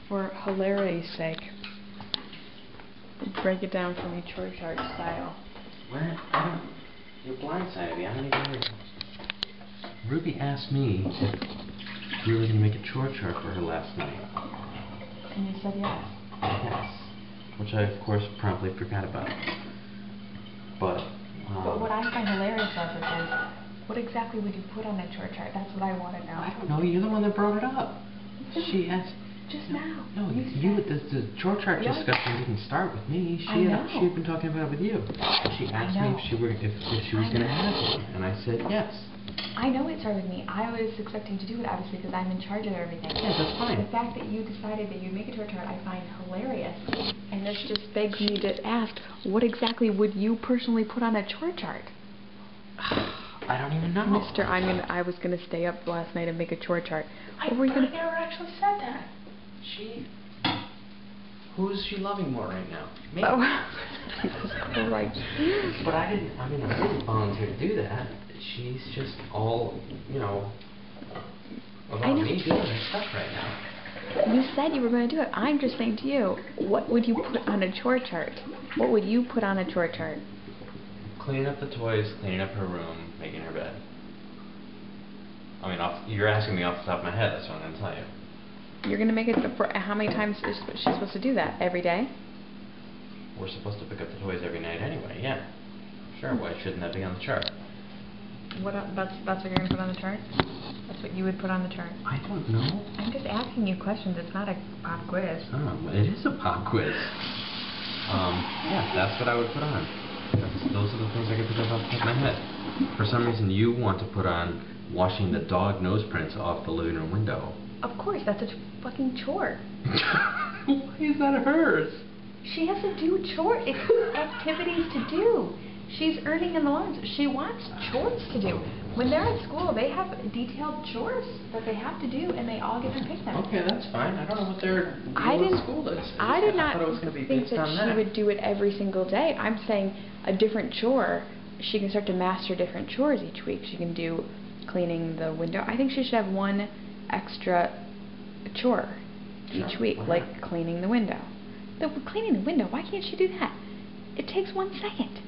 For hilarity's sake, break it down for me chore chart style. What? You're blindsided me. I don't even hear. Ruby asked me if we were going to make a chore chart for her last night. And you said yes. Yes. Which I, of course, promptly forgot about. But what I find hilarious about this is, what exactly would you put on that chore chart? That's what I want to know. I don't know. You're the one that brought it up. She asked. Just now. No, the chore chart discussion didn't start with me. She had been talking about it with you. She asked me if she was going to have one, and I said yes. I know it started with me. I was expecting to do it, obviously, because I'm in charge of everything. Yeah, that's fine. The fact that you decided that you'd make a chore chart, I find hilarious. And this just begs me to ask, what exactly would you personally put on a chore chart? I don't even know. Mister, I was gonna stay up last night and make a chore chart. I never actually said that. Who's she loving more right now? Me. Oh, Jesus Christ. But I didn't volunteer to do that. She's just all, about me doing her stuff right now. You said you were going to do it. I'm just saying to you, what would you put on a chore chart? What would you put on a chore chart? Cleaning up the toys, cleaning up her room, making her bed. You're asking me off the top of my head, that's what I'm going to tell you. You're going to make it for how many times is she supposed to do that? Every day? We're supposed to pick up the toys every night anyway, yeah. Sure, why shouldn't that be on the chart? That's what you're going to put on the chart? That's what you would put on the chart? I don't know. I'm just asking you questions. It's not a pop quiz. Oh, it is a pop quiz. Yeah, that's what I would put on. Those are the things I could think of off the top of my head. For some reason, you want to put on washing the dog nose prints off the living room window. Of course, that's a fucking chore. Why is that hers? She has to do chores. It's activities to do. She's earning an allowance. She wants chores to do. When they're at school, they have detailed chores that they have to do, and they all get to pick them. Okay, that's fine. I don't know what their deal with school is. I did not thought it was going to be think based that on she would do it every single day. I'm saying a different chore. She can start to master different chores each week. She can do cleaning the window. I think she should have one extra chore each week, like cleaning the window. Cleaning the window, why can't she do that? It takes 1 second.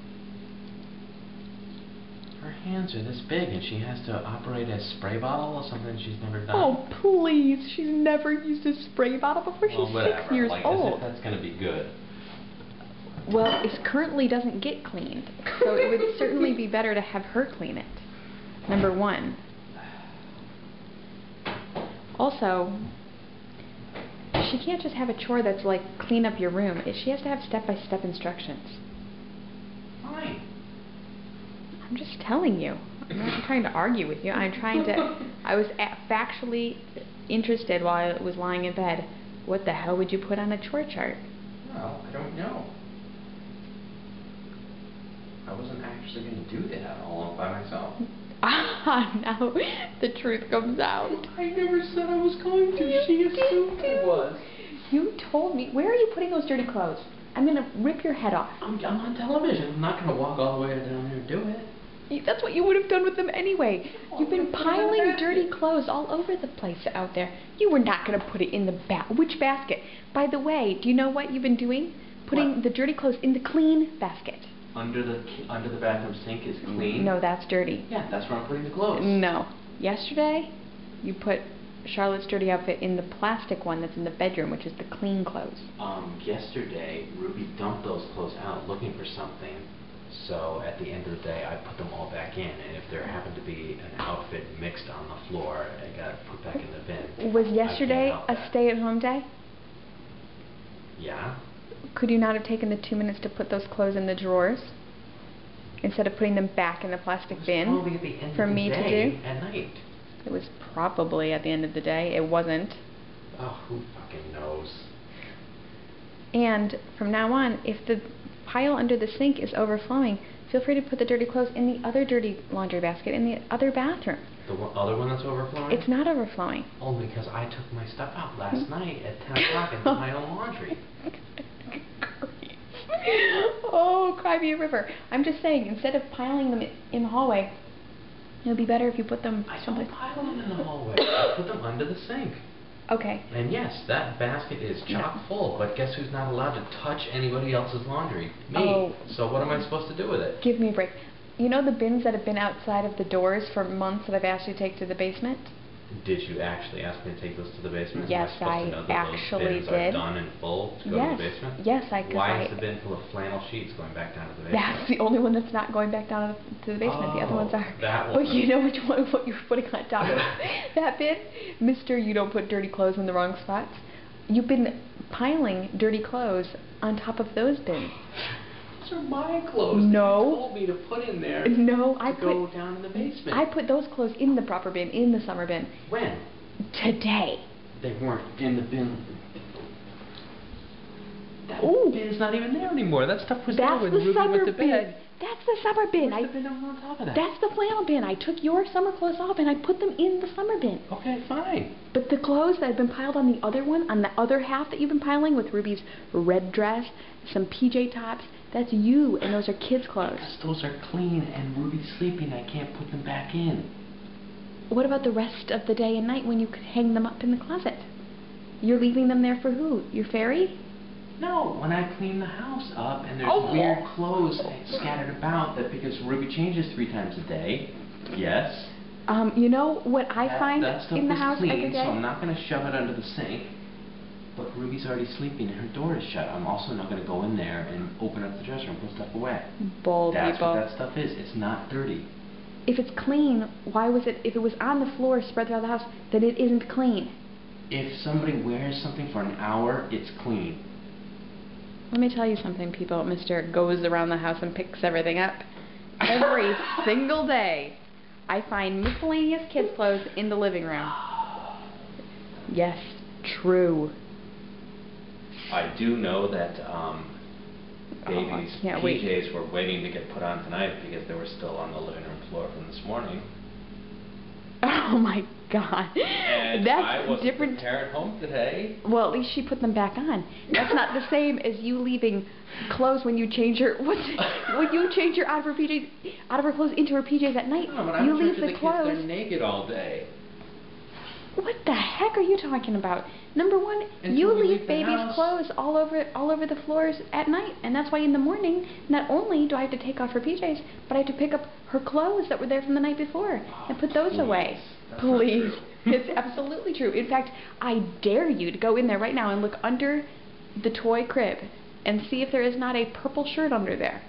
Her hands are this big and she has to operate a spray bottle or something she's never done. Oh, please. She's never used a spray bottle before. She's 6 years old. As if that's going to be good. Well, it currently doesn't get cleaned, so it would certainly be better to have her clean it. Number one. Also, she can't just have a chore that's like clean up your room. She has to have step-by-step instructions. Fine. I'm just telling you. I'm not trying to argue with you. I was factually interested while I was lying in bed. What the hell would you put on a chore chart? Well, I don't know. I wasn't actually going to do that all by myself. Now the truth comes out. I never said I was going to. She assumed I was. You told me. Where are you putting those dirty clothes? I'm going to rip your head off. I'm on television. I'm not going to walk all the way down there and do it. That's what you would have done with them anyway. You've been piling dirty clothes all over the place out there. You were not going to put it in the which basket? By the way, do you know what you've been doing? Putting the dirty clothes in the clean basket. Under the bathroom sink is clean? No, that's dirty. Yeah, that's where I'm putting the clothes. No. Yesterday, you put Charlotte's dirty outfit in the plastic one that's in the bedroom, which is the clean clothes. Yesterday, Ruby dumped those clothes out looking for something. So at the end of the day, I put them all back in. And if there happened to be an outfit mixed on the floor, it got put back in the bin. Was yesterday a stay-at-home day? Yeah. Could you not have taken the 2 minutes to put those clothes in the drawers instead of putting them back in the plastic bin for me to do? At night. It was probably at the end of the day. It wasn't. Oh, who fucking knows? And from now on, if the pile under the sink is overflowing, feel free to put the dirty clothes in the other dirty laundry basket in the other bathroom. The other one that's overflowing? It's not overflowing. Only because I took my stuff out last night at 10 o'clock and did my own laundry. Oh, cry me a river. I'm just saying, instead of piling them in the hallway, it would be better if you put them I don't pile them in the hallway. I put them under the sink. Okay. And yes, that basket is chock full, but guess who's not allowed to touch anybody else's laundry? Me. Oh. So what am I supposed to do with it? Give me a break. You know the bins that have been outside of the doors for months that I've asked you to take to the basement? Did you actually ask me to take those to the basement? Yes, Am I supposed to know that actually those bins did. are done and full to go to the basement? Yes, Why is the bin full of flannel sheets going back down to the basement? That's the only one that's not going back down to the basement. The other ones are. That one. But you know which one? What you're putting on top of that bin, Mister? You don't put dirty clothes in the wrong spots. You've been piling dirty clothes on top of those bins. Those are my clothes. No. You told me to put in there. No, I go down in the basement. I put those clothes in the proper bin, in the summer bin. When? Today. They weren't in the bin. That Ooh. bin's not even there anymore. That stuff was there when That's the Ruby summer went to bin. bed. That's the summer bin. What's the bin on top of that? That's the flannel bin. I took your summer clothes off and I put them in the summer bin. Okay, fine. But the clothes that have been piled on the other one, on the other half that you've been piling with Ruby's red dress, some PJ tops, that's you, and those are kids' clothes. Because those are clean and Ruby's sleeping. I can't put them back in. What about the rest of the day and night when you could hang them up in the closet? You're leaving them there for who? Your fairy? No, when I clean the house up and there's weird clothes scattered about that because Ruby changes 3 times a day. Yes. You know what I find that stuff in the was house clean, every day? so I'm not going to shove it under the sink. But Ruby's already sleeping and her door is shut. I'm also not going to go in there and open up the dresser and put stuff away. Bold That's people. what that stuff is. It's not dirty. If it's clean, why was it, if it was on the floor spread throughout the house, then it isn't clean? If somebody wears something for an hour, it's clean. Let me tell you something, people. Mister goes around the house and picks everything up. Every single day, I find miscellaneous kids' clothes in the living room. Yes, true. I do know that baby's PJs were waiting to get put on tonight because they were still on the living room floor from this morning. Oh my God. And that's I wasn't different. prepared home today. Well, at least she put them back on. That's not the same as you leaving clothes when you change your when you change her out of her PJs, out of her clothes into her PJs at night. No, but I'm you leave the kids, clothes. they're naked all day. What the heck are you talking about? Number one, you leave baby's clothes all over the floors at night, and that's why in the morning, not only do I have to take off her PJs, but I have to pick up her clothes that were there from the night before and put those away. Please. It's absolutely true. In fact, I dare you to go in there right now and look under the toy crib and see if there is not a purple shirt under there.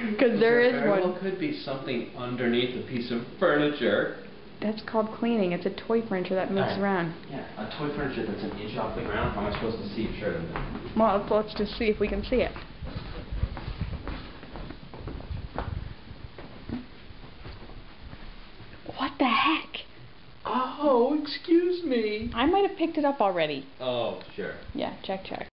Because there is one. Well, could be something underneath a piece of furniture. That's called cleaning. It's a toy furniture that moves around. Yeah, a toy furniture that's an inch off the ground. How am I supposed to see a shirt in there? Well, let's just see if we can see it. What the heck? Oh, excuse me. I might have picked it up already. Oh, sure. Yeah, check.